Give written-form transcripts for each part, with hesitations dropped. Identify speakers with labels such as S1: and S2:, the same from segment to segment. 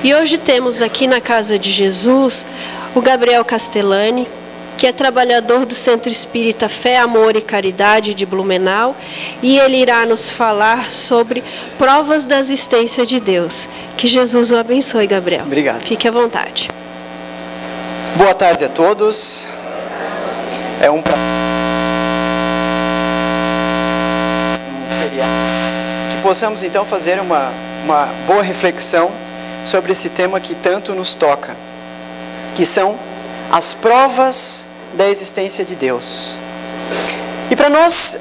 S1: E hoje temos aqui na Casa de Jesus o Gabriel Castellani, que é trabalhador do Centro Espírita Fé, Amor e Caridade de Blumenau, e ele irá nos falar sobre provas da existência de Deus. Que Jesus o abençoe, Gabriel.
S2: Obrigado.
S1: Fique à vontade.
S2: Boa tarde a todos. É um prazer que possamos então fazer uma boa reflexão sobre esse tema que tanto nos toca, que são as provas da existência de Deus. E para nós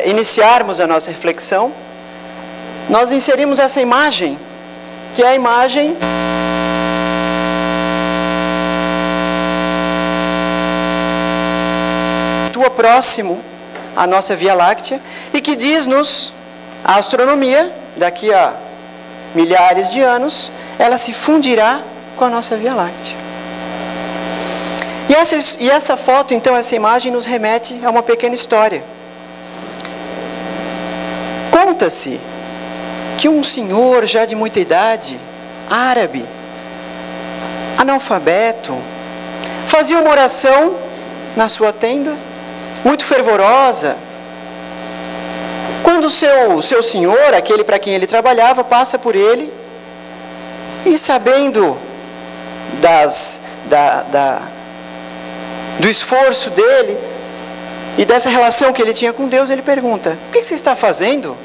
S2: iniciarmos a nossa reflexão, nós inserimos essa imagem, que é a imagem tua próximo à nossa Via Láctea e que diz-nos a astronomia, daqui a milhares de anos, ela se fundirá com a nossa Via Láctea. E essa foto, então, essa imagem nos remete a uma pequena história. Conta-se que um senhor já de muita idade, árabe, analfabeto, fazia uma oração na sua tenda, muito fervorosa, quando o seu senhor, aquele para quem ele trabalhava, passa por ele e, sabendo do esforço dele e dessa relação que ele tinha com Deus, ele pergunta: o que você está fazendo?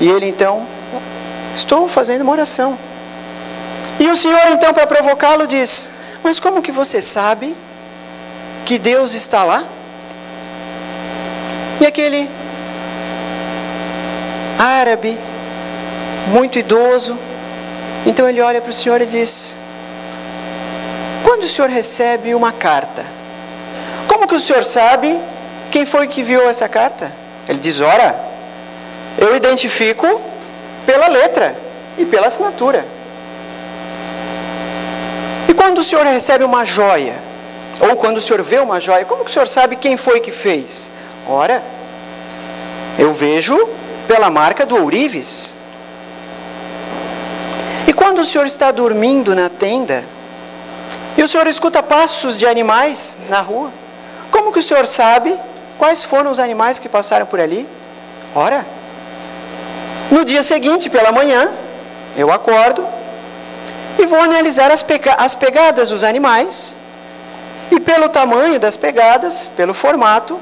S2: E ele então: estou fazendo uma oração. E o Senhor então, para provocá-lo, diz: mas como que você sabe que Deus está lá? E aquele árabe, muito idoso, então ele olha para o Senhor e diz: quando o Senhor recebe uma carta, como que o Senhor sabe quem foi que enviou essa carta? Ele diz: ora, eu identifico pela letra e pela assinatura. E quando o Senhor recebe uma joia, ou quando o Senhor vê uma joia, como que o Senhor sabe quem foi que fez? Ora, eu vejo pela marca do ourives. E quando o Senhor está dormindo na tenda, e o Senhor escuta passos de animais na rua, como que o Senhor sabe quais foram os animais que passaram por ali? Ora, no dia seguinte, pela manhã, eu acordo e vou analisar as pegadas dos animais, e pelo tamanho das pegadas, pelo formato,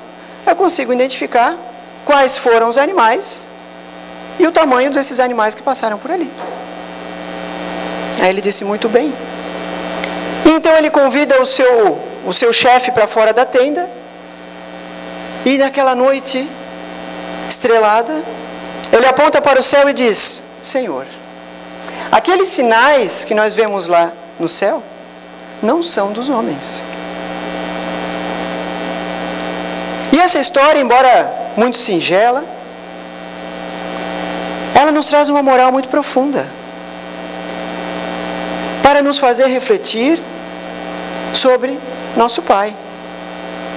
S2: eu consigo identificar quais foram os animais e o tamanho desses animais que passaram por ali. Aí ele disse: muito bem. Então ele convida o seu chefe para fora da tenda, e naquela noite estrelada, ele aponta para o céu e diz: Senhor, aqueles sinais que nós vemos lá no céu não são dos homens. E essa história, embora muito singela, ela nos traz uma moral muito profunda, para nos fazer refletir sobre nosso Pai,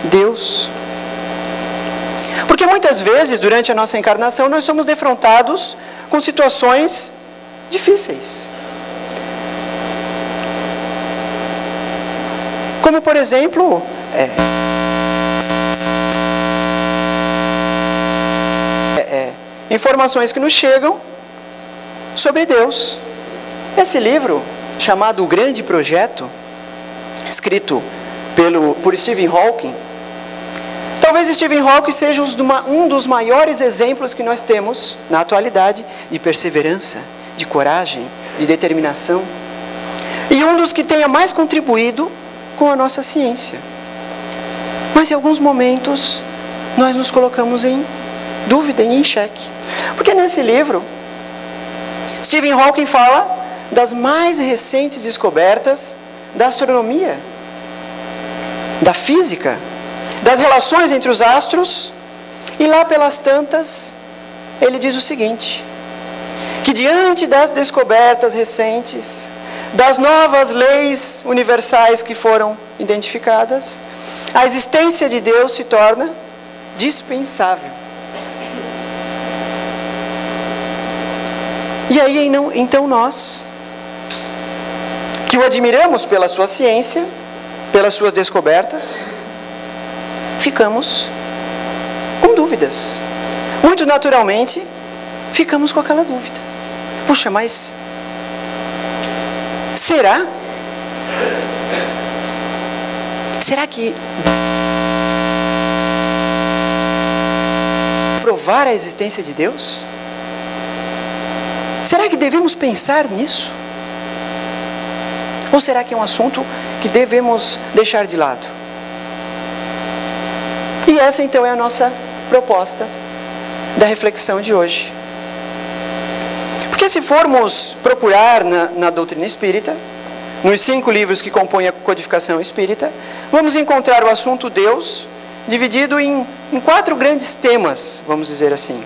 S2: Deus. Porque muitas vezes, durante a nossa encarnação, nós somos defrontados com situações difíceis. Como, por exemplo, informações que nos chegam sobre Deus. Esse livro, chamado O Grande Projeto, escrito por Stephen Hawking, talvez Stephen Hawking seja um dos maiores exemplos que nós temos na atualidade de perseverança, de coragem, de determinação, e um dos que tenha mais contribuído com a nossa ciência. Mas em alguns momentos nós nos colocamos em dúvida e em xeque, porque nesse livro Stephen Hawking fala das mais recentes descobertas da astronomia, da física, das relações entre os astros, e lá pelas tantas ele diz o seguinte: que diante das descobertas recentes, das novas leis universais que foram identificadas, a existência de Deus se torna dispensável. E aí então nós que o admiramos pela sua ciência, pelas suas descobertas, ficamos com dúvidas. Muito naturalmente, ficamos com aquela dúvida. Puxa, mas será? Será que provar a existência de Deus? Será que devemos pensar nisso? Ou será que é um assunto que devemos deixar de lado? E essa então é a nossa proposta da reflexão de hoje. Porque se formos procurar na doutrina espírita, nos 5 livros que compõem a codificação espírita, vamos encontrar o assunto Deus dividido em 4 grandes temas, vamos dizer assim.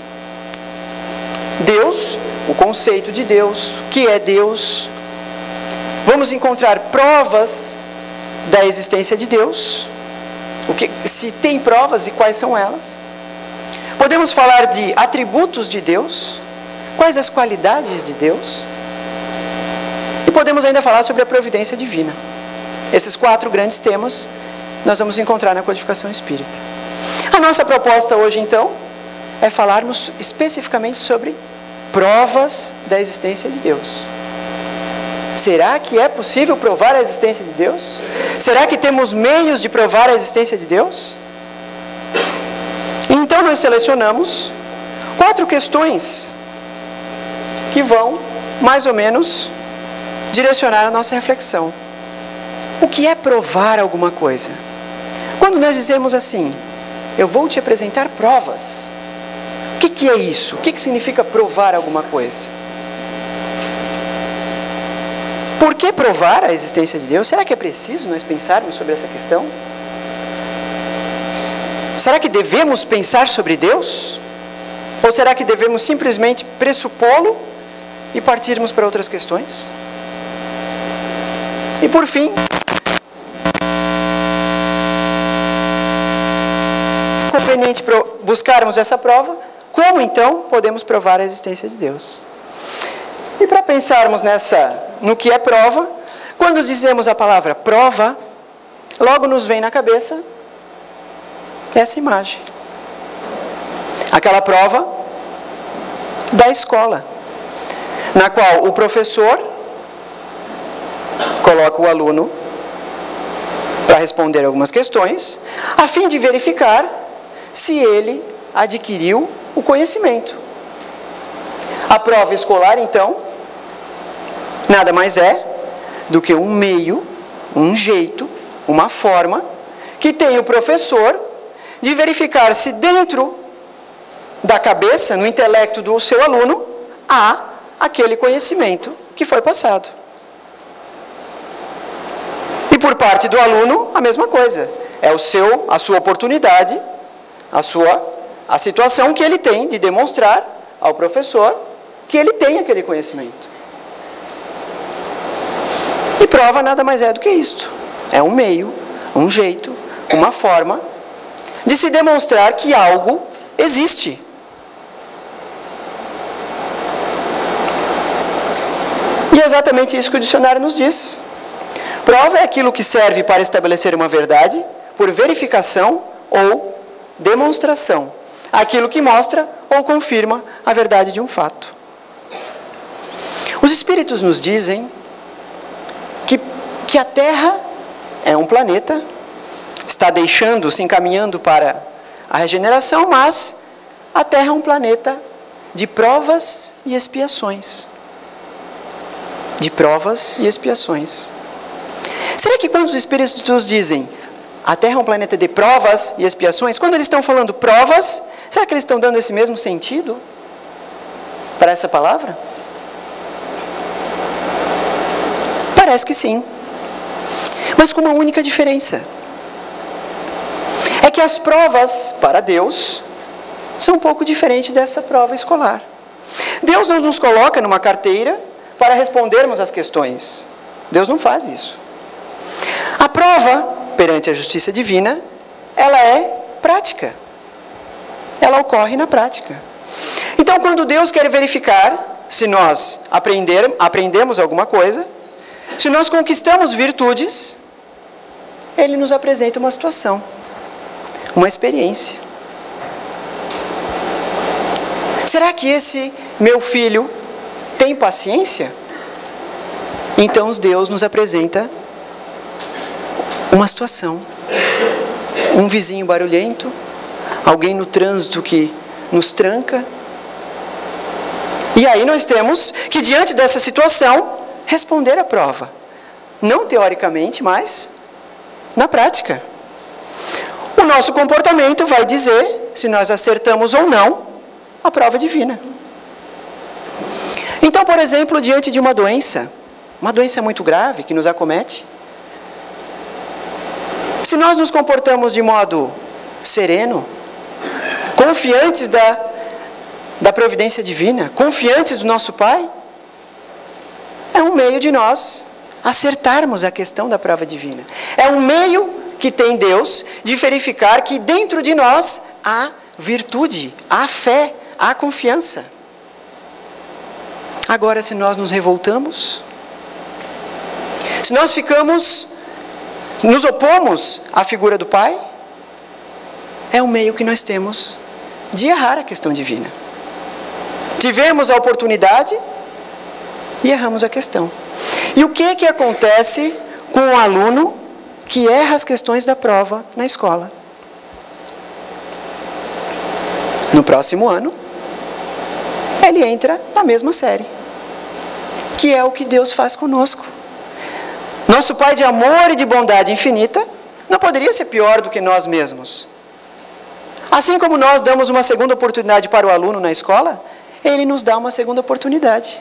S2: Deus, o conceito de Deus, o que é Deus. Vamos encontrar provas da existência de Deus, se tem provas e quais são elas. Podemos falar de atributos de Deus, quais as qualidades de Deus. E podemos ainda falar sobre a providência divina. Esses 4 grandes temas nós vamos encontrar na codificação espírita. A nossa proposta hoje, então, é falarmos especificamente sobre provas da existência de Deus. Será que é possível provar a existência de Deus? Será que temos meios de provar a existência de Deus? Então nós selecionamos 4 questões que vão, mais ou menos, direcionar a nossa reflexão. O que é provar alguma coisa? Quando nós dizemos assim, eu vou te apresentar provas, o que é isso? O que significa provar alguma coisa? Por que provar a existência de Deus? Será que é preciso nós pensarmos sobre essa questão? Será que devemos pensar sobre Deus? Ou será que devemos simplesmente pressupô-lo e partirmos para outras questões? E por fim, é conveniente buscarmos essa prova, como então podemos provar a existência de Deus? E para pensarmos no que é prova, quando dizemos a palavra prova, logo nos vem na cabeça essa imagem. Aquela prova da escola, na qual o professor coloca o aluno para responder algumas questões, a fim de verificar se ele adquiriu o conhecimento. A prova escolar, então, nada mais é do que um meio, um jeito, uma forma que tem o professor de verificar se dentro da cabeça, no intelecto do seu aluno, há aquele conhecimento que foi passado. E por parte do aluno, a mesma coisa. É a sua oportunidade, a situação que ele tem de demonstrar ao professor que ele tem aquele conhecimento. E prova nada mais é do que isto. É um meio, um jeito, uma forma de se demonstrar que algo existe. E é exatamente isso que o dicionário nos diz. Prova é aquilo que serve para estabelecer uma verdade por verificação ou demonstração. Aquilo que mostra ou confirma a verdade de um fato. Os espíritos nos dizem que a Terra é um planeta, está se encaminhando para a regeneração, mas a Terra é um planeta de provas e expiações. De provas e expiações. Será que quando os espíritos dizem a Terra é um planeta de provas e expiações, quando eles estão falando provas, será que eles estão dando esse mesmo sentido para essa palavra? Parece que sim. Mas com uma única diferença. É que as provas para Deus são um pouco diferentes dessa prova escolar. Deus não nos coloca numa carteira para respondermos as questões. Deus não faz isso. A prova perante a justiça divina, ela é prática. Ela ocorre na prática. Então, quando Deus quer verificar se nós aprendemos alguma coisa, Se nós conquistamos virtudes, Ele nos apresenta uma situação, uma experiência. Será que esse meu filho tem paciência? Então Deus nos apresenta uma situação. Um vizinho barulhento, alguém no trânsito que nos tranca. E aí nós temos que, diante dessa situação, responder à prova. Não teoricamente, mas na prática. O nosso comportamento vai dizer se nós acertamos ou não a prova divina. Então, por exemplo, diante de uma doença muito grave que nos acomete, se nós nos comportamos de modo sereno, confiantes da providência divina, confiantes do nosso Pai, é um meio de nós acertarmos a questão da prova divina. É um meio que tem Deus de verificar que dentro de nós há virtude, há fé, há confiança. Agora, se nós nos revoltamos, se nós nos opomos à figura do Pai, é um meio que nós temos de errar a questão divina. Tivemos a oportunidade e erramos a questão. E o que acontece com o aluno que erra as questões da prova na escola? No próximo ano, ele entra na mesma série, que é o que Deus faz conosco. Nosso Pai de amor e de bondade infinita não poderia ser pior do que nós mesmos. Assim como nós damos uma segunda oportunidade para o aluno na escola, Ele nos dá uma segunda oportunidade.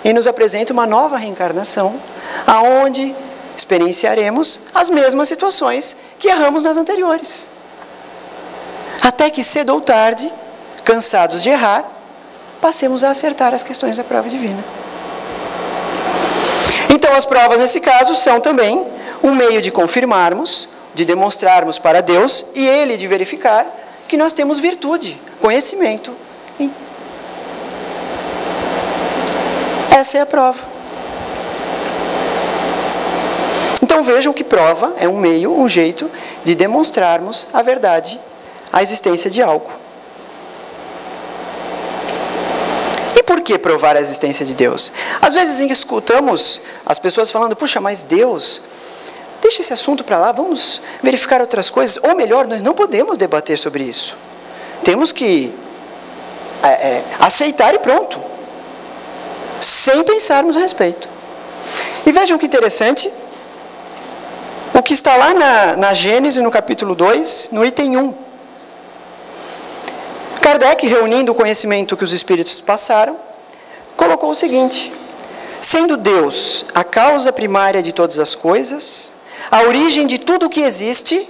S2: E nos apresenta uma nova reencarnação, aonde experienciaremos as mesmas situações que erramos nas anteriores. Até que cedo ou tarde, cansados de errar, passemos a acertar as questões da prova divina. Então as provas nesse caso são também um meio de confirmarmos, de demonstrarmos para Deus e Ele de verificar que nós temos virtude, conhecimento. Essa é a prova. Então vejam que prova é um meio, um jeito de demonstrarmos a verdade, a existência de algo. E por que provar a existência de Deus? Às vezes escutamos as pessoas falando, puxa, mas Deus, deixa esse assunto para lá, vamos verificar outras coisas. Ou melhor, nós não podemos debater sobre isso. Temos que aceitar e pronto. Sem pensarmos a respeito. E vejam que interessante, o que está lá na Gênesis, no capítulo 2, no item 1. Kardec, reunindo o conhecimento que os Espíritos passaram, colocou o seguinte: sendo Deus a causa primária de todas as coisas, a origem de tudo o que existe,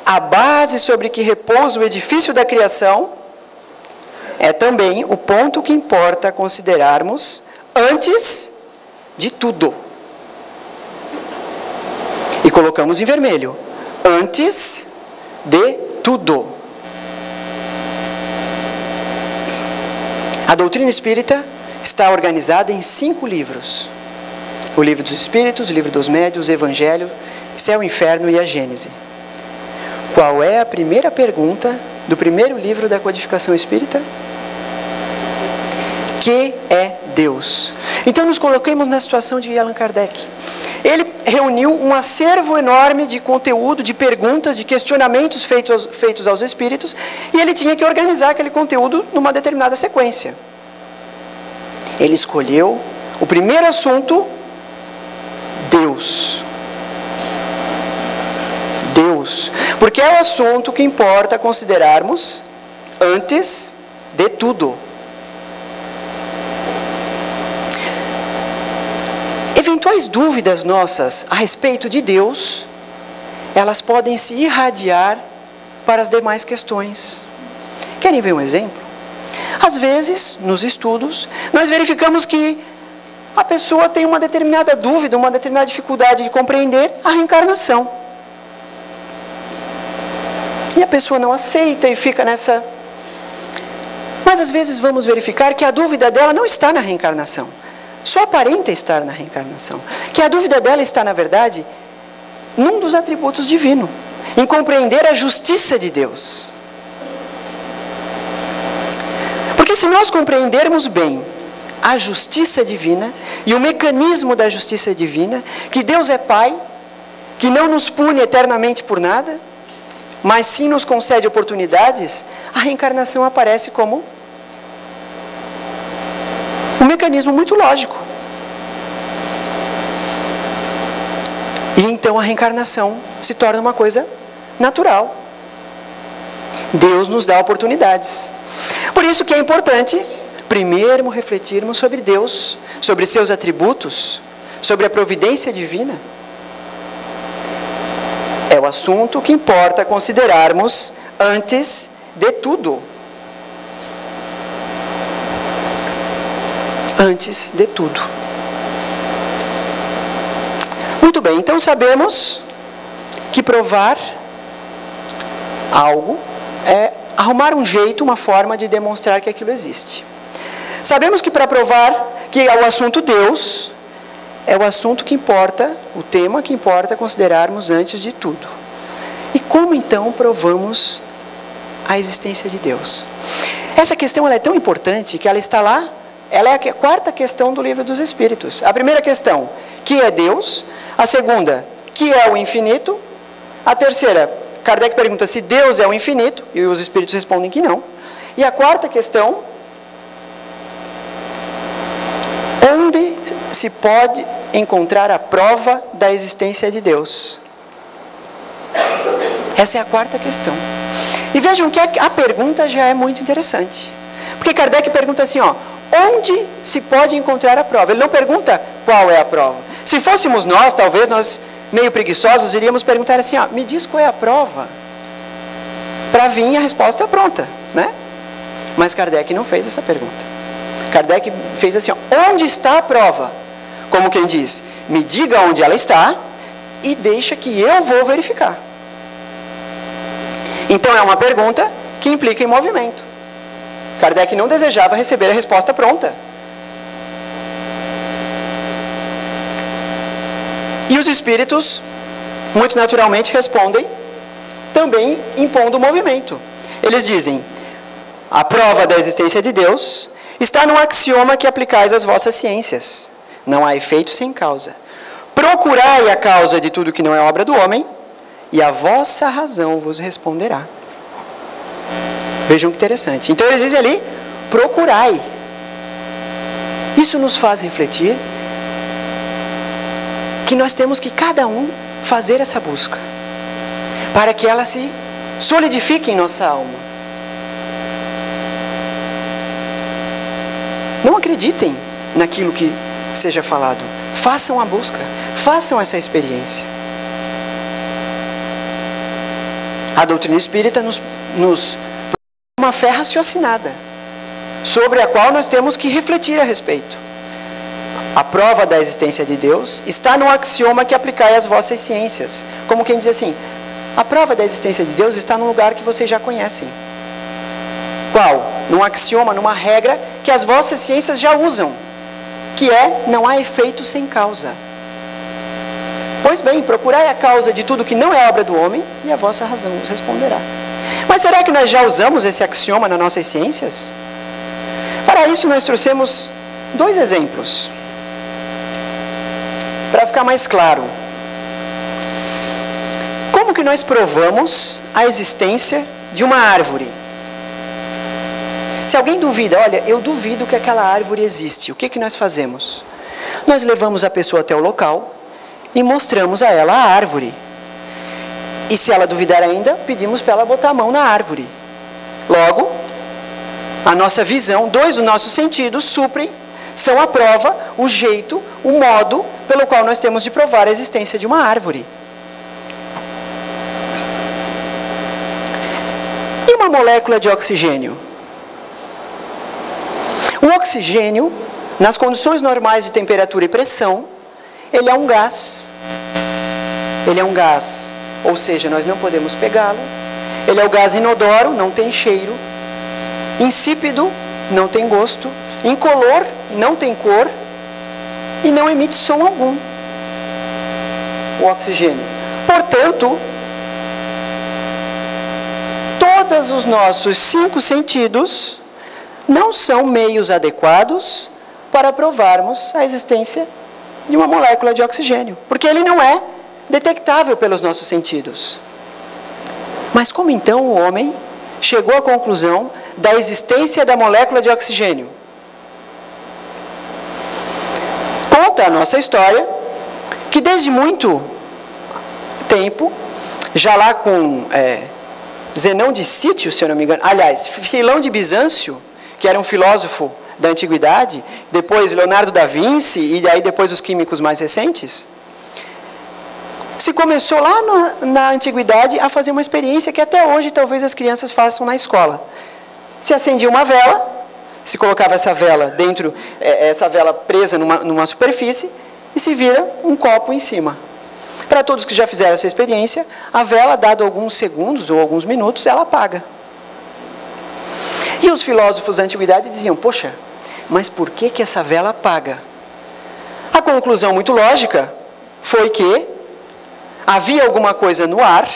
S2: a base sobre que repousa o edifício da criação, é também o ponto que importa considerarmos antes de tudo. E colocamos em vermelho, antes de tudo. A doutrina espírita está organizada em 5 livros. O Livro dos Espíritos, o Livro dos Médiuns, o Evangelho, Céu, Inferno e a Gênese. Qual é a primeira pergunta do primeiro livro da codificação espírita? Que é Deus? Então nos coloquemos na situação de Allan Kardec. Ele reuniu um acervo enorme de conteúdo, de perguntas, de questionamentos feitos aos espíritos, e ele tinha que organizar aquele conteúdo numa determinada sequência. Ele escolheu o primeiro assunto, Deus. Deus. Porque é o assunto que importa considerarmos antes de tudo. Eventuais dúvidas nossas a respeito de Deus, elas podem se irradiar para as demais questões. Querem ver um exemplo? Às vezes, nos estudos, nós verificamos que a pessoa tem uma determinada dúvida, uma determinada dificuldade de compreender a reencarnação. E a pessoa não aceita e fica nessa... Mas às vezes vamos verificar que a dúvida dela não está na reencarnação. só aparenta estar na reencarnação. Que a dúvida dela está, na verdade, num dos atributos divinos, em compreender a justiça de Deus. Porque se nós compreendermos bem a justiça divina e o mecanismo da justiça divina, que Deus é Pai, que não nos pune eternamente por nada, mas sim nos concede oportunidades, a reencarnação aparece como um mecanismo muito lógico. E então a reencarnação se torna uma coisa natural. Deus nos dá oportunidades. Por isso que é importante primeiro refletirmos sobre Deus, sobre seus atributos, sobre a providência divina. É o assunto que importa considerarmos antes de tudo. Antes de tudo. Muito bem, então sabemos que provar algo é arrumar um jeito, uma forma de demonstrar que aquilo existe. Sabemos que para provar que é o assunto Deus, é o assunto que importa, o tema que importa considerarmos antes de tudo. E como então provamos a existência de Deus? Essa questão ela é tão importante que ela está lá, ela é a quarta questão do Livro dos Espíritos. A primeira questão, que é Deus? A segunda, que é o infinito? A terceira, Kardec pergunta se Deus é o infinito, e os Espíritos respondem que não. E a quarta questão, onde se pode encontrar a prova da existência de Deus? Essa é a quarta questão. E vejam que a pergunta já é muito interessante. Porque Kardec pergunta assim, onde se pode encontrar a prova? Ele não pergunta qual é a prova. Se fôssemos nós, talvez nós, meio preguiçosos, iríamos perguntar assim, me diz qual é a prova? Para vir a resposta pronta, né? Mas Kardec não fez essa pergunta. Kardec fez assim, onde está a prova? Como quem diz, me diga onde ela está e deixa que eu vou verificar. Então é uma pergunta que implica em movimento. Kardec não desejava receber a resposta pronta. E os Espíritos, muito naturalmente, respondem também impondo movimento. Eles dizem, a prova da existência de Deus está num axioma que aplicais às vossas ciências. Não há efeito sem causa. Procurai a causa de tudo que não é obra do homem, e a vossa razão vos responderá. Vejam que interessante. Então eles dizem ali, procurai. Isso nos faz refletir que nós temos que cada um fazer essa busca, para que ela se solidifique em nossa alma. Não acreditem naquilo que seja falado. Façam a busca, façam essa experiência. A doutrina espírita nos uma fé raciocinada, sobre a qual nós temos que refletir a respeito. A prova da existência de Deus está no axioma que aplicai às vossas ciências. Como quem diz assim, a prova da existência de Deus está num lugar que vocês já conhecem. Qual? Num axioma, numa regra que as vossas ciências já usam, que é, não há efeito sem causa. Pois bem, procurai a causa de tudo que não é obra do homem, e a vossa razão vos responderá. Mas será que nós já usamos esse axioma nas nossas ciências? Para isso nós trouxemos 2 exemplos, para ficar mais claro. Como que nós provamos a existência de uma árvore? Se alguém duvida, olha, eu duvido que aquela árvore existe, o que que nós fazemos? Nós levamos a pessoa até o local e mostramos a ela a árvore. E se ela duvidar ainda, pedimos para ela botar a mão na árvore. Logo, a nossa visão, 2 dos nossos sentidos suprem, são a prova, o jeito, o modo pelo qual nós temos de provar a existência de uma árvore. E uma molécula de oxigênio? O oxigênio, nas condições normais de temperatura e pressão, ele é um gás. Ele é um gás, ou seja, nós não podemos pegá-lo. Ele é o gás inodoro, não tem cheiro. Insípido, não tem gosto. Incolor, não tem cor. e não emite som algum, o oxigênio. Portanto, todos os nossos 5 sentidos não são meios adequados para provarmos a existência de uma molécula de oxigênio, porque ele não é detectável pelos nossos sentidos. Mas como então o homem chegou à conclusão da existência da molécula de oxigênio? Conta a nossa história que desde muito tempo, já lá com Zenão de Cítio, se eu não me engano, aliás, Filão de Bizâncio, que era um filósofo da antiguidade, depois Leonardo da Vinci e aí depois os químicos mais recentes, se começou lá na antiguidade a fazer uma experiência que até hoje talvez as crianças façam na escola. Se acendia uma vela, se colocava essa vela dentro, essa vela presa numa superfície e se vira um copo em cima. Para todos que já fizeram essa experiência, a vela, dado alguns segundos ou alguns minutos, ela apaga. E os filósofos da antiguidade diziam, poxa, mas por que essa vela apaga? A conclusão muito lógica foi que havia alguma coisa no ar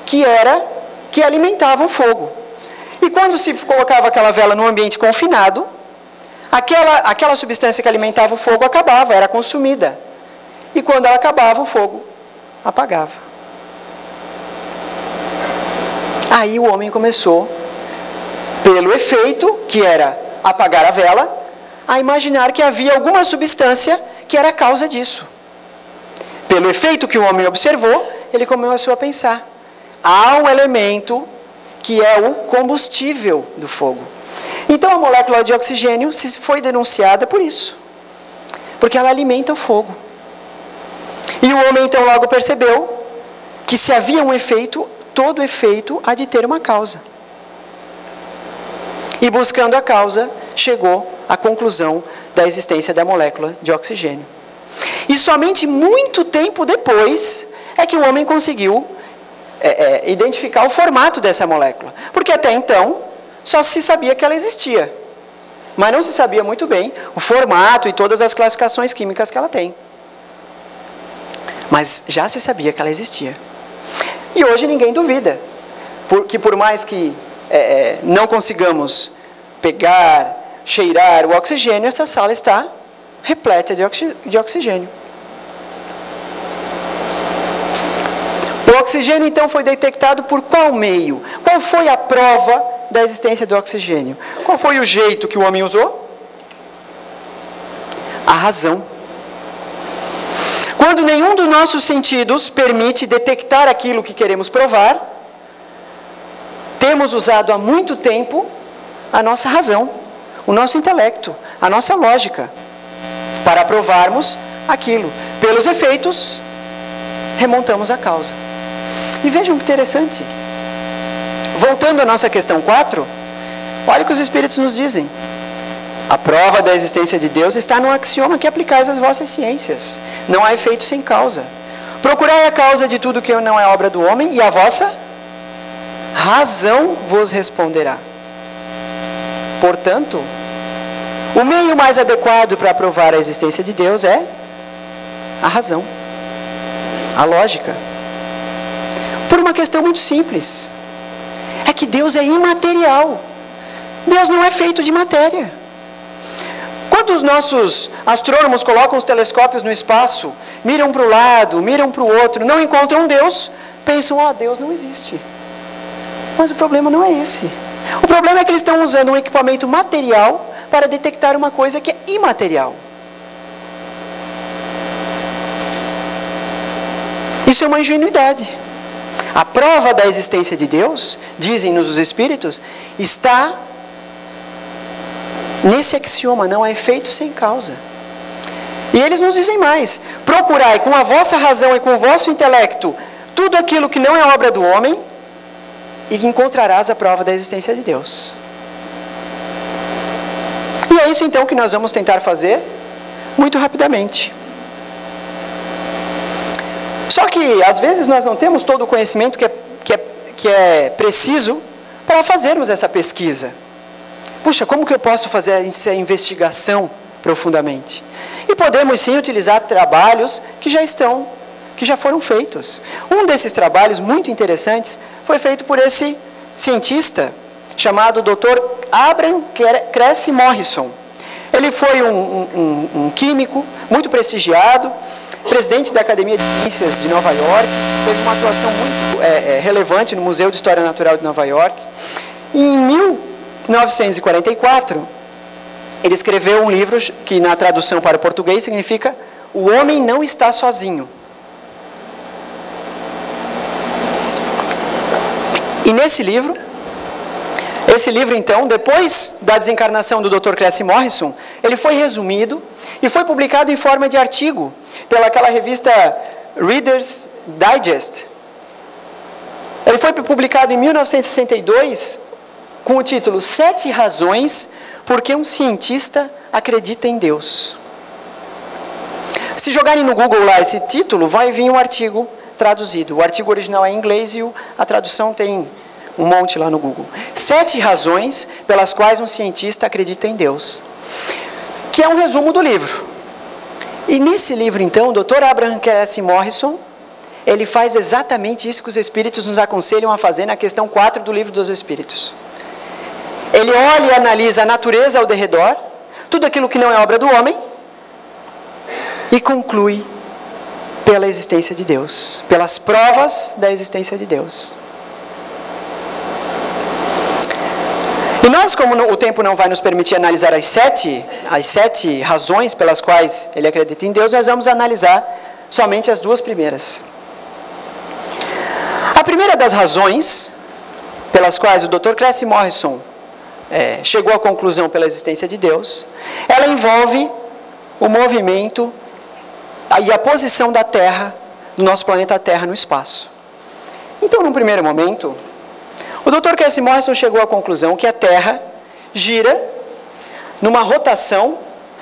S2: que alimentava o fogo. E quando se colocava aquela vela num ambiente confinado, aquela substância que alimentava o fogo acabava, era consumida. E quando ela acabava, o fogo apagava. Aí o homem começou, pelo efeito, que era apagar a vela, a imaginar que havia alguma substância que era a causa disso. Pelo efeito que o homem observou, ele começou a pensar. Há um elemento que é o combustível do fogo. Então a molécula de oxigênio foi denunciada por isso. Porque ela alimenta o fogo. E o homem então logo percebeu que se havia um efeito, todo efeito há de ter uma causa. E buscando a causa, chegou à conclusão da existência da molécula de oxigênio. E somente muito tempo depois é que o homem conseguiu identificar o formato dessa molécula. Porque até então só se sabia que ela existia. Mas não se sabia muito bem o formato e todas as classificações químicas que ela tem. Mas já se sabia que ela existia. E hoje ninguém duvida. Que por mais que não consigamos pegar, cheirar o oxigênio, essa sala está repleta de oxigênio. O oxigênio, então, foi detectado por qual meio? Qual foi a prova da existência do oxigênio? Qual foi o jeito que o homem usou? A razão. Quando nenhum dos nossos sentidos permite detectar aquilo que queremos provar, temos usado há muito tempo a nossa razão, o nosso intelecto, a nossa lógica, para provarmos aquilo. Pelos efeitos, remontamos a causa. E vejam que interessante. Voltando à nossa questão 4, olha o que os Espíritos nos dizem. A prova da existência de Deus está no axioma que aplicais às vossas ciências. Não há efeito sem causa. Procurai a causa de tudo que não é obra do homem, e a vossa razão vos responderá. Portanto, o meio mais adequado para provar a existência de Deus é a razão, a lógica. Por uma questão muito simples. É que Deus é imaterial. Deus não é feito de matéria. Quando os nossos astrônomos colocam os telescópios no espaço, miram para o lado, miram para o outro, não encontram Deus, pensam, Deus não existe. Mas o problema não é esse. O problema é que eles estão usando um equipamento material para detectar uma coisa que é imaterial. Isso é uma ingenuidade. A prova da existência de Deus, dizem-nos os Espíritos, está nesse axioma, não há efeito sem causa. E eles nos dizem mais: procurai com a vossa razão e com o vosso intelecto tudo aquilo que não é obra do homem, e encontrarás a prova da existência de Deus. E é isso então que nós vamos tentar fazer muito rapidamente. Só que às vezes nós não temos todo o conhecimento que é preciso para fazermos essa pesquisa. Puxa, como que eu posso fazer essa investigação profundamente? E podemos sim utilizar trabalhos que já foram feitos. Um desses trabalhos muito interessantes foi feito por esse cientista chamado Dr. Abraham Cressy Morrison. Ele foi um químico muito prestigiado, presidente da Academia de Ciências de Nova York, teve uma atuação muito relevante no Museu de História Natural de Nova York. E em 1944, ele escreveu um livro que na tradução para o português significa O Homem Não Está Sozinho. E nesse livro, então, depois da desencarnação do Dr. Cressy Morrison, ele foi resumido e foi publicado em forma de artigo pelaquela revista Reader's Digest. Ele foi publicado em 1962 com o título 7 razões por que um cientista acredita em Deus. Se jogarem no Google lá esse título, vai vir um artigo traduzido. O artigo original é em inglês e a tradução tem um monte lá no Google. 7 razões pelas quais um cientista acredita em Deus. Que é um resumo do livro. E nesse livro, então, o Dr. Abraham Cressy Morrison, ele faz exatamente isso que os Espíritos nos aconselham a fazer na questão 4 do Livro dos Espíritos. Ele olha e analisa a natureza ao derredor, tudo aquilo que não é obra do homem, e conclui pela existência de Deus, pelas provas da existência de Deus. E nós, como o tempo não vai nos permitir analisar as sete razões pelas quais ele acredita em Deus, nós vamos analisar somente as 2 primeiras. A primeira das razões pelas quais o Dr. Cressy Morrison chegou à conclusão pela existência de Deus, ela envolve o movimento e a posição da Terra, do nosso planeta Terra no espaço. Então, num primeiro momento, o Dr. Cressy Morrison chegou à conclusão que a Terra gira numa rotação,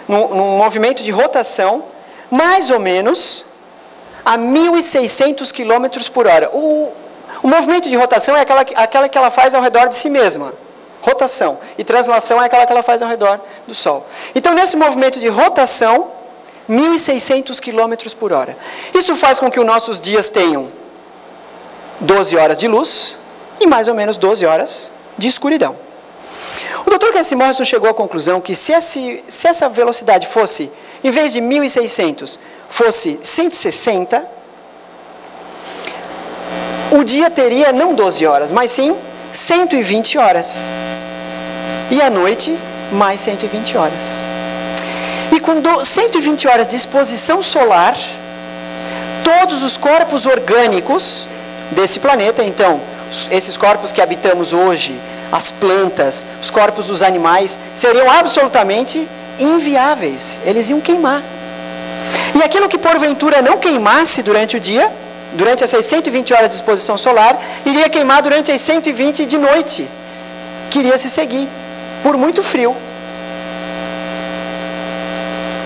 S2: num movimento de rotação, mais ou menos a 1.600 km por hora. O movimento de rotação é aquela que ela faz ao redor de si mesma. Rotação. E translação é aquela que ela faz ao redor do Sol. Então, nesse movimento de rotação, 1.600 km por hora. Isso faz com que os nossos dias tenham 12 horas de luz e mais ou menos 12 horas de escuridão. O Dr. Cressy Morrison chegou à conclusão que se essa velocidade fosse, em vez de 1.600, fosse 160, o dia teria não 12 horas, mas sim 120 horas. E a noite, mais 120 horas. E com 120 horas de exposição solar, todos os corpos orgânicos desse planeta, então, esses corpos que habitamos hoje, as plantas, os corpos dos animais, seriam absolutamente inviáveis. Eles iam queimar. E aquilo que porventura não queimasse durante o dia, durante essas 120 horas de exposição solar, iria queimar durante as 120 de noite, que iria se seguir, por muito frio.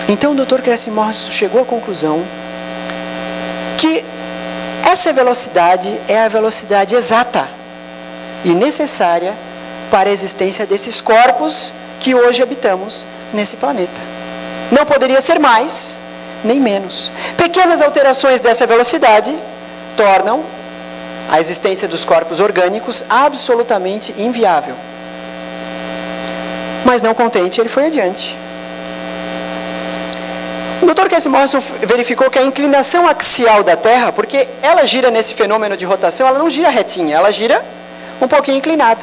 S2: Então o Dr. Cressy Morrison chegou à conclusão que essa velocidade é a velocidade exata e necessária para a existência desses corpos que hoje habitamos nesse planeta. Não poderia ser mais, nem menos. Pequenas alterações dessa velocidade tornam a existência dos corpos orgânicos absolutamente inviável. Mas não contente, ele foi adiante. O Dr. Cressy Morrison verificou que a inclinação axial da Terra, porque ela gira nesse fenômeno de rotação, ela não gira retinha, ela gira um pouquinho inclinada.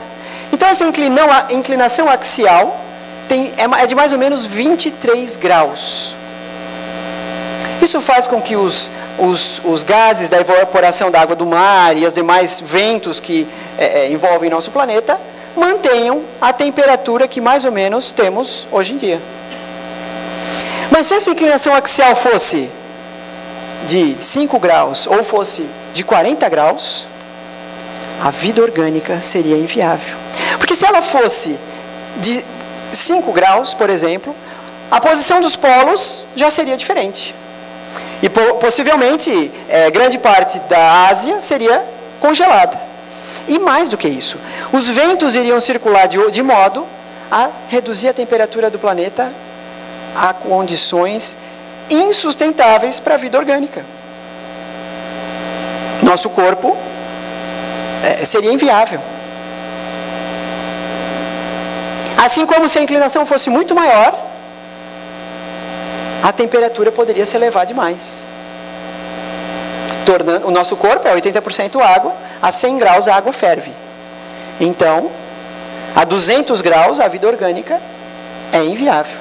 S2: Então essa inclinação axial é de mais ou menos 23 graus. Isso faz com que os gases da evaporação da água do mar e os demais ventos que envolvem nosso planeta mantenham a temperatura que mais ou menos temos hoje em dia. Mas se essa inclinação axial fosse de 5 graus ou fosse de 40 graus, a vida orgânica seria inviável. Porque se ela fosse de 5 graus, por exemplo, a posição dos polos já seria diferente. E possivelmente grande parte da Ásia seria congelada. E mais do que isso, os ventos iriam circular de modo a reduzir a temperatura do planeta a condições insustentáveis para a vida orgânica. Nosso corpo seria inviável. Assim como se a inclinação fosse muito maior, a temperatura poderia se elevar demais. O nosso corpo é 80% água, a 100 graus a água ferve. Então, a 200 graus a vida orgânica é inviável.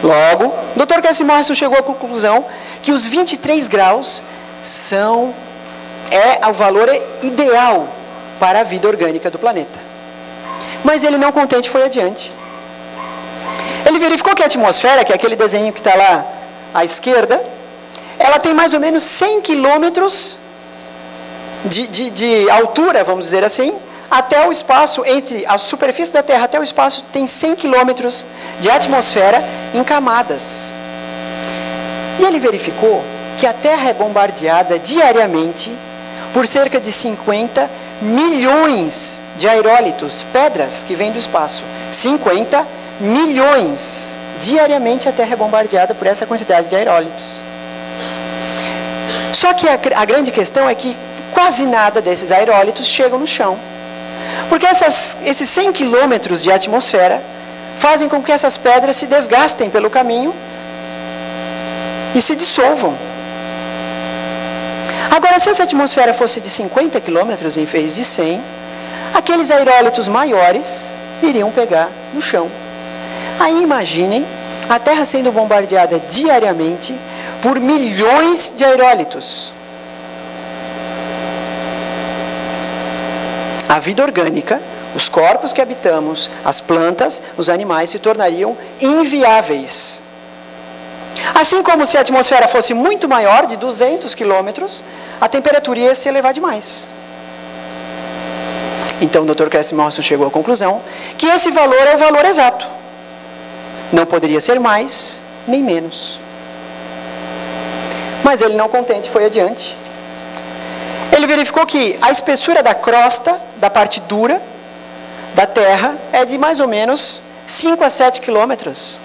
S2: Logo, o Dr. Cassie Morrison chegou à conclusão que os 23 graus é o valor ideal para a vida orgânica do planeta. Mas ele, não contente, foi adiante. Ele verificou que a atmosfera, que é aquele desenho que está lá à esquerda, ela tem mais ou menos 100 quilômetros de altura, vamos dizer assim, até o espaço, entre a superfície da Terra até o espaço, tem 100 quilômetros de atmosfera em camadas. E ele verificou que a Terra é bombardeada diariamente por cerca de 50 milhões de aerólitos, pedras que vêm do espaço. 50 milhões. Diariamente a Terra é bombardeada por essa quantidade de aerólitos. Só que a grande questão é que quase nada desses aerólitos chegam no chão. Porque esses 100 quilômetros de atmosfera fazem com que essas pedras se desgastem pelo caminho e se dissolvam. Agora, se essa atmosfera fosse de 50 quilômetros em vez de 100, aqueles aerólitos maiores iriam pegar no chão. Aí imaginem a Terra sendo bombardeada diariamente por milhões de aerólitos. A vida orgânica, os corpos que habitamos, as plantas, os animais se tornariam inviáveis. Assim como se a atmosfera fosse muito maior, de 200 quilômetros, a temperatura ia se elevar demais. Então o Dr. Cassie Morrison chegou à conclusão que esse valor é o valor exato. Não poderia ser mais nem menos. Mas ele, não contente, foi adiante. Ele verificou que a espessura da crosta, da parte dura da Terra, é de mais ou menos 5 a 7 quilômetros.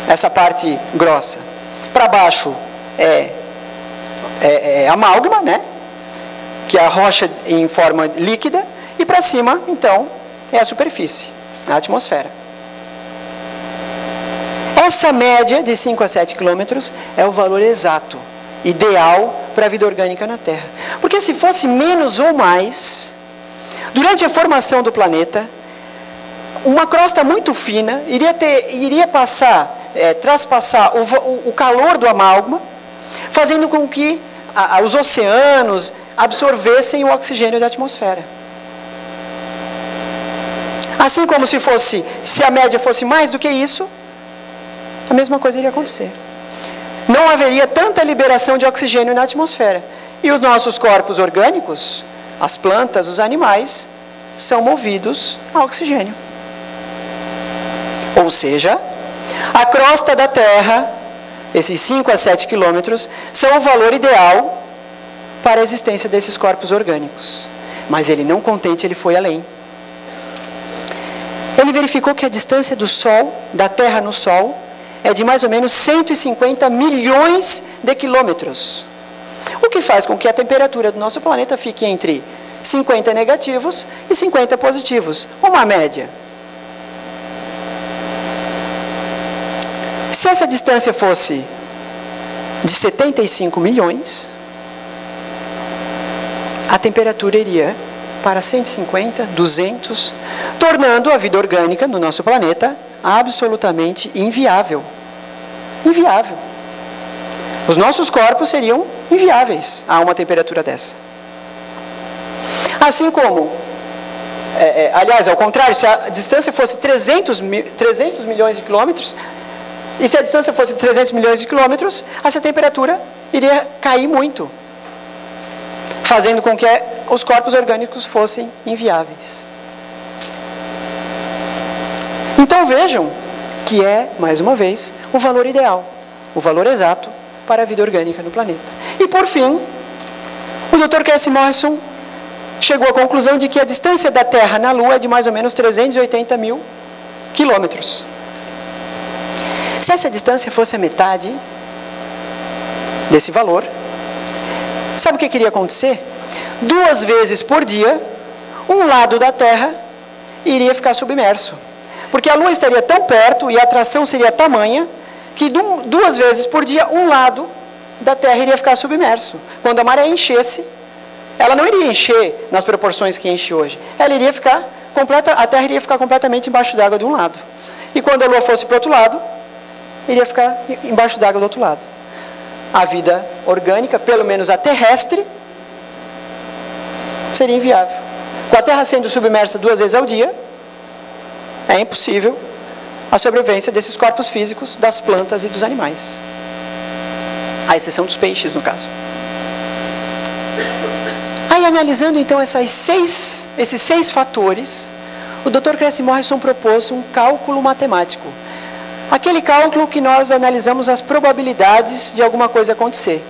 S2: Essa parte grossa. Para baixo é amálgama, né? Que é a rocha em forma líquida. E para cima, então, é a superfície, a atmosfera. Essa média de 5 a 7 quilômetros é o valor exato, ideal para a vida orgânica na Terra. Porque se fosse menos ou mais, durante a formação do planeta, uma crosta muito fina iria traspassar o calor do amálgama, fazendo com que os oceanos absorvessem o oxigênio da atmosfera. Assim como se a média fosse mais do que isso, a mesma coisa iria acontecer. Não haveria tanta liberação de oxigênio na atmosfera. E os nossos corpos orgânicos, as plantas, os animais, são movidos a oxigênio. Ou seja, a crosta da Terra, esses 5 a 7 quilômetros, são o valor ideal para a existência desses corpos orgânicos. Mas ele, não contente, ele foi além. Ele verificou que a distância do Sol, da Terra no Sol, é de mais ou menos 150 milhões de quilômetros. O que faz com que a temperatura do nosso planeta fique entre 50 negativos e 50 positivos. Uma média. Se essa distância fosse de 75 milhões, a temperatura iria para 150, 200, tornando a vida orgânica no nosso planeta absolutamente inviável. Inviável. Os nossos corpos seriam inviáveis a uma temperatura dessa. Assim como, aliás, ao contrário, se a distância fosse 300 milhões de quilômetros, e se a distância fosse 300 milhões de quilômetros, essa temperatura iria cair muito, fazendo com que os corpos orgânicos fossem inviáveis. Então vejam que é, mais uma vez, o valor ideal, o valor exato para a vida orgânica no planeta. E por fim, o Dr. Cassie Morrison chegou à conclusão de que a distância da Terra na Lua é de mais ou menos 380 mil quilômetros. se essa distância fosse a metade desse valor, sabe o que iria acontecer? 2 vezes por dia, um lado da Terra iria ficar submerso. Porque a Lua estaria tão perto e a atração seria tamanha que 2 vezes por dia, um lado da Terra iria ficar submerso. Quando a maré enchesse, ela não iria encher nas proporções que enche hoje. Ela iria ficar a Terra iria ficar completamente embaixo d'água de um lado. E quando a Lua fosse para o outro lado, iria ficar embaixo d'água do outro lado. A vida orgânica, pelo menos a terrestre, seria inviável. Com a Terra sendo submersa 2 vezes ao dia, é impossível a sobrevivência desses corpos físicos, das plantas e dos animais. À exceção dos peixes, no caso. Aí, analisando então esses 6 fatores, o Dr. Cressy Morrison propôs um cálculo matemático. Aquele cálculo que nós analisamos as probabilidades de alguma coisa acontecer.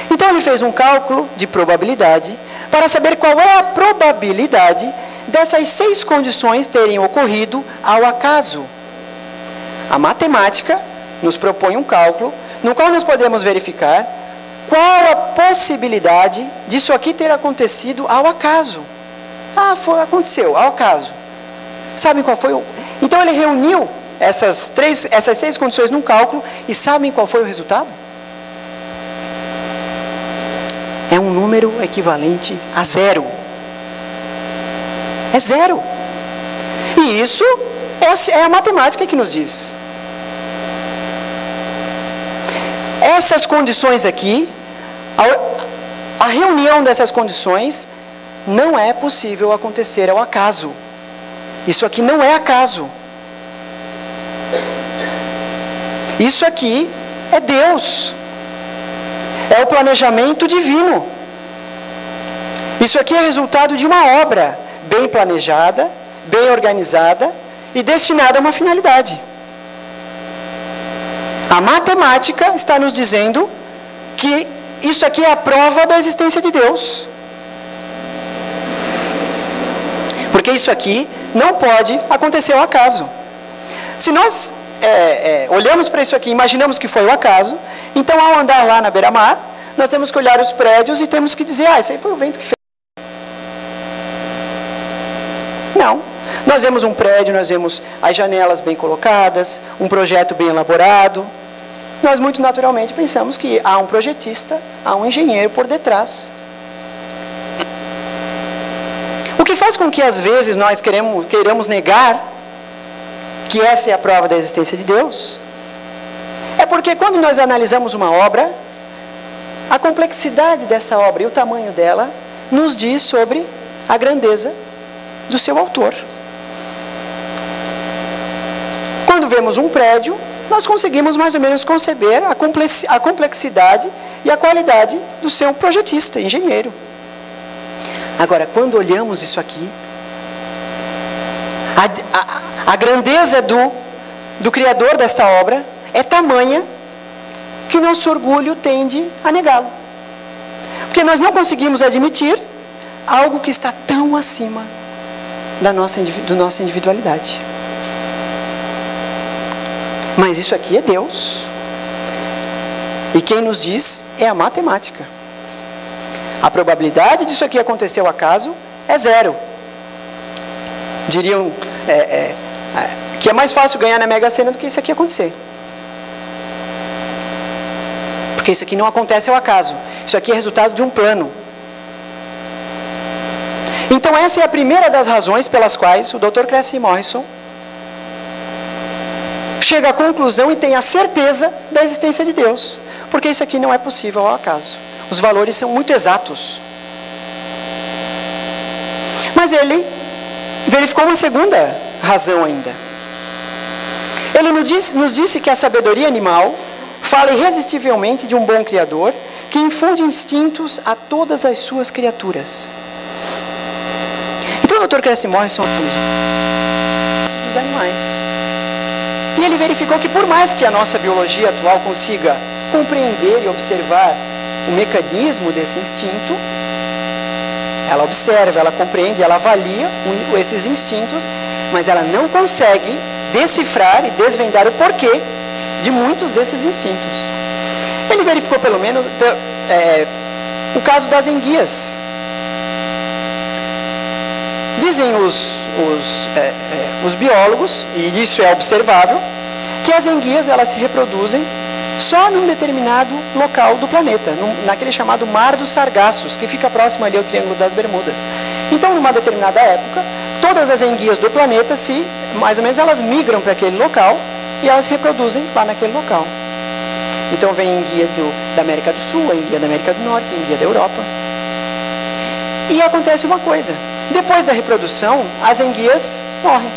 S2: Então ele fez um cálculo de probabilidade para saber qual é a probabilidade dessas 6 condições terem ocorrido ao acaso. A matemática nos propõe um cálculo no qual nós podemos verificar qual a possibilidade disso aqui ter acontecido ao acaso. Aconteceu, ao acaso. Sabem qual foi o... Então ele reuniu essas 6 condições num cálculo e sabem qual foi o resultado? É um número equivalente a 0. É 0. E isso é a matemática que nos diz. Essas condições aqui, a reunião dessas condições não é possível acontecer ao acaso. Isso aqui não é acaso. Isso aqui é Deus. É o planejamento divino. Isso aqui é resultado de uma obra bem planejada, bem organizada e destinada a uma finalidade. A matemática está nos dizendo que isso aqui é a prova da existência de Deus. Porque isso aqui não pode acontecer ao acaso. Se nós olhamos para isso aqui e imaginamos que foi o acaso, então ao andar lá na beira-mar, nós temos que olhar os prédios e temos que dizer, isso aí foi o vento que fez. Não. Nós vemos um prédio, nós vemos as janelas bem colocadas, um projeto bem elaborado. Nós muito naturalmente pensamos que há um projetista, há um engenheiro por detrás. O que faz com que às vezes nós queiramos negar que essa é a prova da existência de Deus, é porque quando nós analisamos uma obra, a complexidade dessa obra e o tamanho dela nos diz sobre a grandeza do seu autor. Quando vemos um prédio, nós conseguimos mais ou menos conceber a complexidade e a qualidade do seu projetista, engenheiro. Agora, quando olhamos isso aqui, a grandeza do Criador desta obra é tamanha que o nosso orgulho tende a negá-lo. Porque nós não conseguimos admitir algo que está tão acima da nossa individualidade. Mas isso aqui é Deus. E quem nos diz é a matemática. A probabilidade disso aqui acontecer ao acaso é 0. Diriam que é mais fácil ganhar na Mega Sena do que isso aqui acontecer. Porque isso aqui não acontece ao acaso. Isso aqui é resultado de um plano. Então essa é a primeira das razões pelas quais o Dr. Cressy Morrison chega à conclusão e tem a certeza da existência de Deus. Porque isso aqui não é possível ao acaso. Os valores são muito exatos. Mas ele verificou uma segunda razão ainda. Ele nos disse que a sabedoria animal fala irresistivelmente de um bom Criador que infunde instintos a todas as suas criaturas. Então o Dr. Cressy Morrison dos animais. E ele verificou que por mais que a nossa biologia atual consiga compreender e observar o mecanismo desse instinto, ela observa, ela compreende, ela avalia esses instintos, mas ela não consegue decifrar e desvendar o porquê de muitos desses instintos. Ele verificou pelo menos o caso das enguias. Dizem os biólogos, e isso é observável, que as enguias elas se reproduzem só num determinado local do planeta, naquele chamado Mar dos Sargassos, que fica próximo ali ao Triângulo das Bermudas. Então, numa determinada época, todas as enguias do planeta, mais ou menos, elas migram para aquele local e elas se reproduzem lá naquele local. Então, vem enguia da América do Sul, a enguia da América do Norte, a enguia da Europa. E acontece uma coisa: depois da reprodução, as enguias morrem.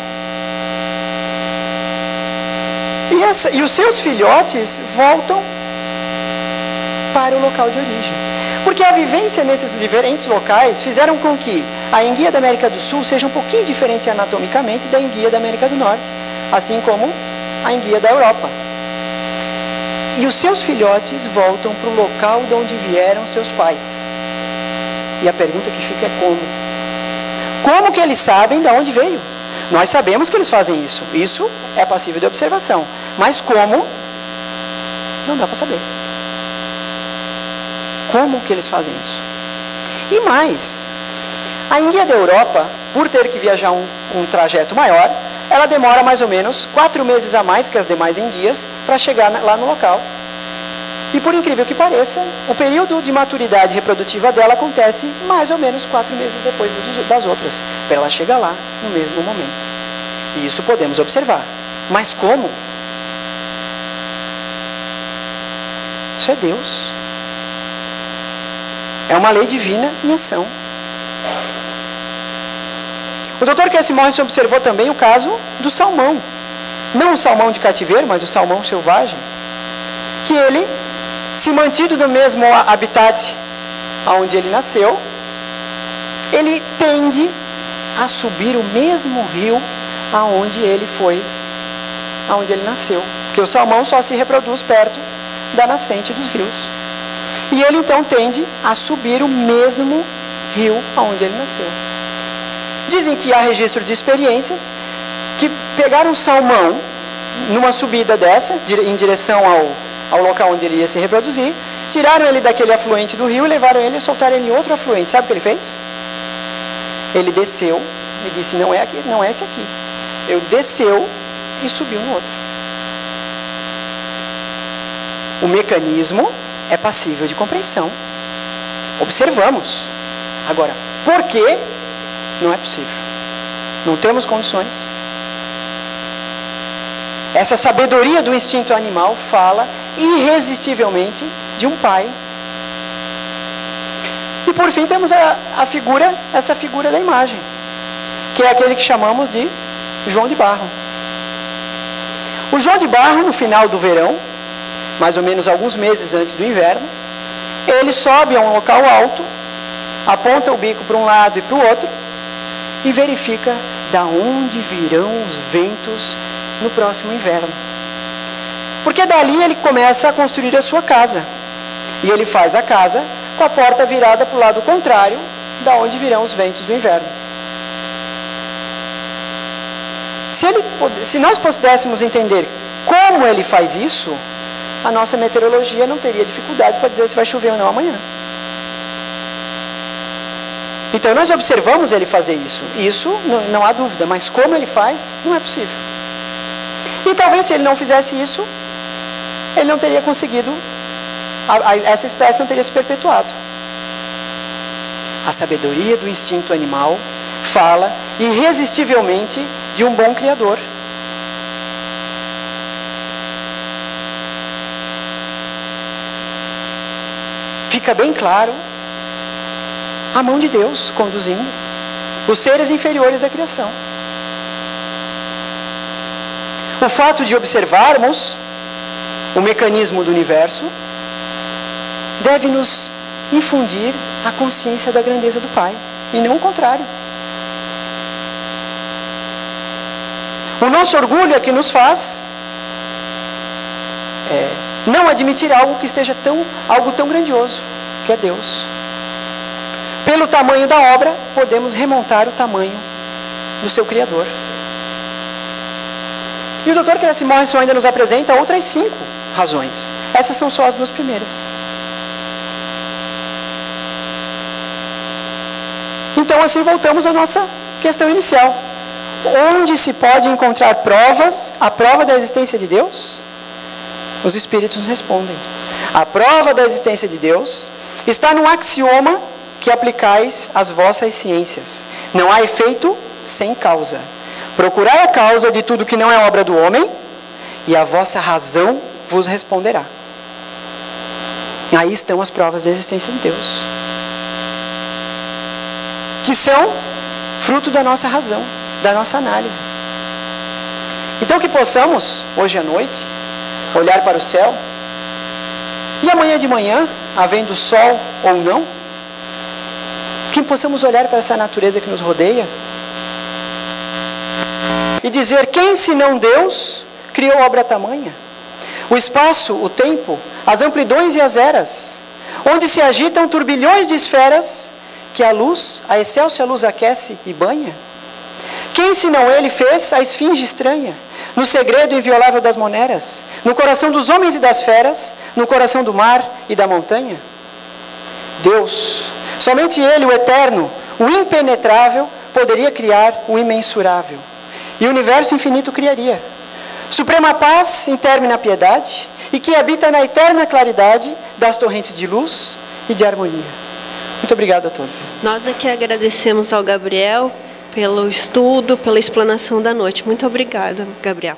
S2: E os seus filhotes voltam para o local de origem. Porque a vivência nesses diferentes locais fizeram com que a enguia da América do Sul seja um pouquinho diferente anatomicamente da enguia da América do Norte, assim como a enguia da Europa. E os seus filhotes voltam para o local de onde vieram seus pais. E a pergunta que fica é como? Como que eles sabem de onde veio? Nós sabemos que eles fazem isso. Isso é passível de observação. Mas como? Não dá para saber. Como que eles fazem isso? E mais, a enguia da Europa, por ter que viajar um trajeto maior, ela demora mais ou menos 4 meses a mais que as demais enguias para chegar lá no local. E por incrível que pareça, o período de maturidade reprodutiva dela acontece mais ou menos 4 meses depois das outras, para ela chegar lá no mesmo momento. E isso podemos observar. Mas como? Isso é Deus. É uma lei divina em ação. O Dr. Casey Morris observou também o caso do salmão. Não o salmão de cativeiro, mas o salmão selvagem. Que ele, se mantido no mesmo habitat onde ele nasceu, ele tende a subir o mesmo rio aonde ele nasceu. Porque o salmão só se reproduz perto da nascente dos rios. E ele então tende a subir o mesmo rio aonde ele nasceu. Dizem que há registro de experiências que pegaram um salmão numa subida dessa, em direção ao local onde ele ia se reproduzir, tiraram ele daquele afluente do rio e levaram ele e soltaram ele em outro afluente. Sabe o que ele fez? Ele desceu e disse: não é aqui, não é esse aqui. Ele desceu e subiu no outro. O mecanismo é passível de compreensão. Observamos. Agora, por quê? Não é possível. Não temos condições. Essa sabedoria do instinto animal fala irresistivelmente de um pai. E por fim temos essa figura da imagem, que é aquele que chamamos de João de Barro. O João de Barro, no final do verão, mais ou menos alguns meses antes do inverno, ele sobe a um local alto, aponta o bico para um lado e para o outro e verifica da onde virão os ventos no próximo inverno. Porque dali ele começa a construir a sua casa. E ele faz a casa com a porta virada para o lado contrário da onde virão os ventos do inverno. Se nós pudéssemos entender como ele faz isso, a nossa meteorologia não teria dificuldades para dizer se vai chover ou não amanhã. Então nós observamos ele fazer isso. Isso não há dúvida, mas como ele faz, não é possível. E talvez se ele não fizesse isso, ele não teria conseguido, essa espécie não teria se perpetuado. A sabedoria do instinto animal fala irresistivelmente de um bom Criador. Fica bem claro a mão de Deus conduzindo os seres inferiores da criação. O fato de observarmos o mecanismo do universo deve nos infundir a consciência da grandeza do Pai, e não o contrário. O nosso orgulho é que nos faz não admitir algo que esteja algo tão grandioso, que é Deus. Pelo tamanho da obra, podemos remontar o tamanho do seu Criador. E o Dr. Crescent Morrison ainda nos apresenta outras 5 razões. Essas são só as 2 primeiras. Então, assim, voltamos à nossa questão inicial. Onde se pode encontrar provas, a prova da existência de Deus? Os Espíritos nos respondem. A prova da existência de Deus está num axioma que aplicais às vossas ciências. Não há efeito sem causa. Procurai a causa de tudo que não é obra do homem, e a vossa razão vos responderá. Aí estão as provas da existência de Deus, que são fruto da nossa razão, da nossa análise. Então que possamos, hoje à noite, olhar para o céu, e amanhã de manhã, havendo sol ou não, que possamos olhar para essa natureza que nos rodeia e dizer: quem senão Deus criou obra tamanha? O espaço, o tempo, as amplidões e as eras, onde se agitam turbilhões de esferas que a luz, a excelsa luz aquece e banha? Quem senão Ele fez a esfinge estranha, no segredo inviolável das moneras, no coração dos homens e das feras, no coração do mar e da montanha? Deus, somente Ele, o eterno, o impenetrável, poderia criar o imensurável, e o universo infinito criaria. Suprema paz, intermina piedade, e que habita na eterna claridade das torrentes de luz e de harmonia. Muito obrigado a todos.
S1: Nós aqui agradecemos ao Gabriel pelo estudo, pela explanação da noite. Muito obrigada, Gabriel.